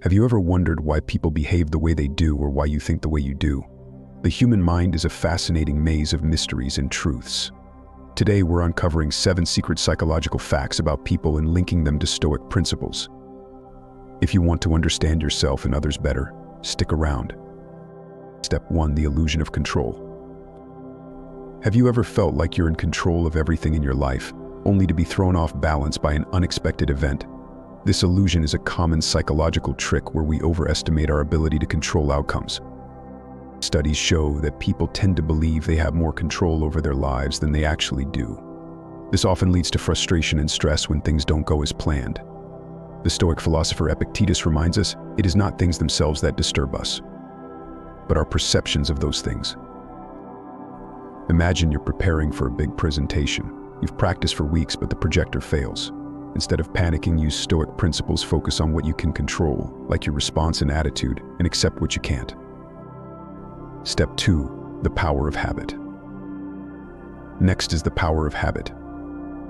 Have you ever wondered why people behave the way they do or why you think the way you do? The human mind is a fascinating maze of mysteries and truths. Today, we're uncovering 7 secret psychological facts about people and linking them to Stoic principles. If you want to understand yourself and others better, stick around. Step 1. The illusion of control. Have you ever felt like you're in control of everything in your life, only to be thrown off balance by an unexpected event? This illusion is a common psychological trick where we overestimate our ability to control outcomes. Studies show that people tend to believe they have more control over their lives than they actually do. This often leads to frustration and stress when things don't go as planned. The Stoic philosopher Epictetus reminds us, it is not things themselves that disturb us, but our perceptions of those things. Imagine you're preparing for a big presentation. You've practiced for weeks, but the projector fails. Instead of panicking, use Stoic principles. Focus on what you can control, like your response and attitude, and accept what you can't. Step 2. The power of habit. Next is the power of habit.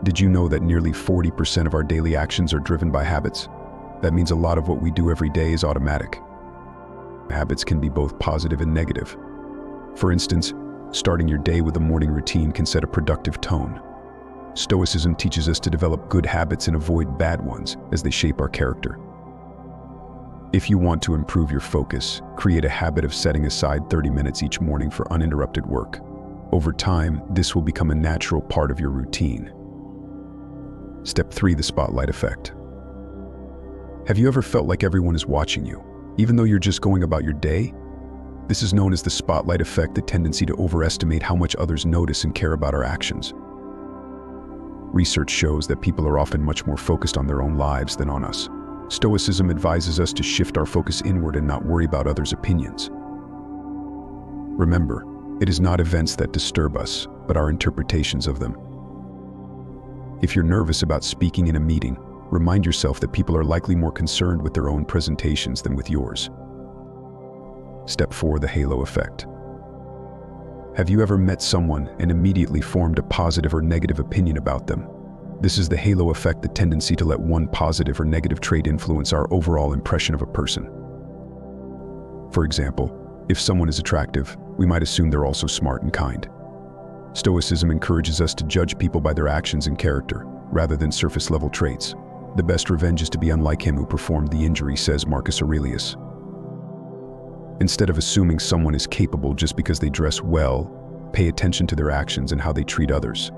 Did you know that nearly 40% of our daily actions are driven by habits? That means a lot of what we do every day is automatic. Habits can be both positive and negative. For instance, starting your day with a morning routine can set a productive tone. Stoicism teaches us to develop good habits and avoid bad ones as they shape our character. If you want to improve your focus, create a habit of setting aside 30 minutes each morning for uninterrupted work. Over time, this will become a natural part of your routine. Step 3. The spotlight effect. Have you ever felt like everyone is watching you, even though you're just going about your day? This is known as the spotlight effect, the tendency to overestimate how much others notice and care about our actions. Research shows that people are often much more focused on their own lives than on us. Stoicism advises us to shift our focus inward and not worry about others' opinions. Remember, it is not events that disturb us, but our interpretations of them. If you're nervous about speaking in a meeting, remind yourself that people are likely more concerned with their own presentations than with yours. Step 4. The halo effect. Have you ever met someone and immediately formed a positive or negative opinion about them? This is the halo effect, the tendency to let one positive or negative trait influence our overall impression of a person. For example, if someone is attractive, we might assume they're also smart and kind. Stoicism encourages us to judge people by their actions and character, rather than surface-level traits. The best revenge is to be unlike him who performed the injury, says Marcus Aurelius. Instead of assuming someone is capable just because they dress well, pay attention to their actions and how they treat others.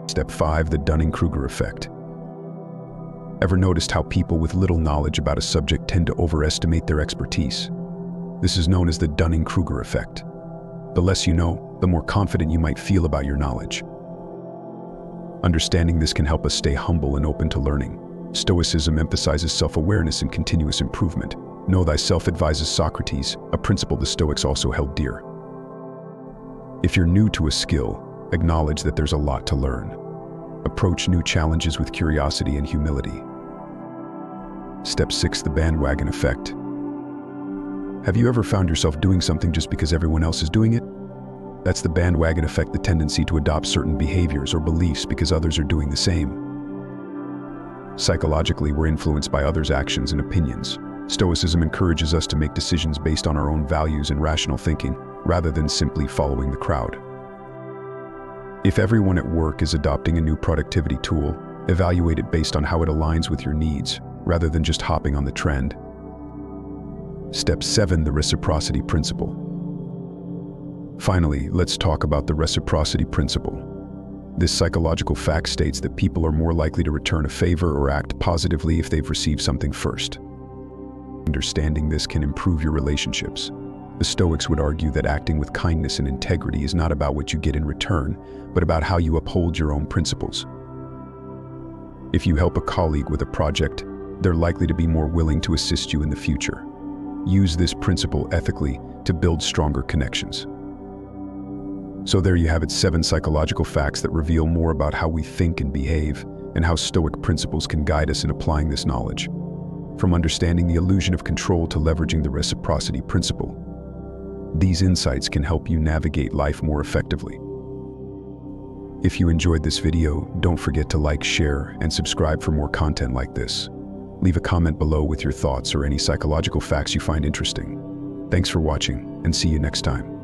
Step 5. The Dunning-Kruger effect. Ever noticed how people with little knowledge about a subject tend to overestimate their expertise? This is known as the Dunning-Kruger effect. The less you know, the more confident you might feel about your knowledge. Understanding this can help us stay humble and open to learning. Stoicism emphasizes self-awareness and continuous improvement. Know thyself, advises Socrates, a principle the Stoics also held dear. If you're new to a skill, acknowledge that there's a lot to learn. Approach new challenges with curiosity and humility. Step 6. The bandwagon effect. Have you ever found yourself doing something just because everyone else is doing it? That's the bandwagon effect, the tendency to adopt certain behaviors or beliefs because others are doing the same. Psychologically, we're influenced by others' actions and opinions. Stoicism encourages us to make decisions based on our own values and rational thinking, rather than simply following the crowd. If everyone at work is adopting a new productivity tool, evaluate it based on how it aligns with your needs, rather than just hopping on the trend. Step 7. The reciprocity principle. Finally, let's talk about the reciprocity principle. This psychological fact states that people are more likely to return a favor or act positively if they've received something first. Understanding this can improve your relationships. The Stoics would argue that acting with kindness and integrity is not about what you get in return, but about how you uphold your own principles. If you help a colleague with a project, they're likely to be more willing to assist you in the future. Use this principle ethically to build stronger connections. So there you have it, 7 psychological facts that reveal more about how we think and behave, and how Stoic principles can guide us in applying this knowledge. From understanding the illusion of control to leveraging the reciprocity principle, these insights can help you navigate life more effectively. If you enjoyed this video, don't forget to like, share, and subscribe for more content like this. Leave a comment below with your thoughts or any psychological facts you find interesting. Thanks for watching, and see you next time.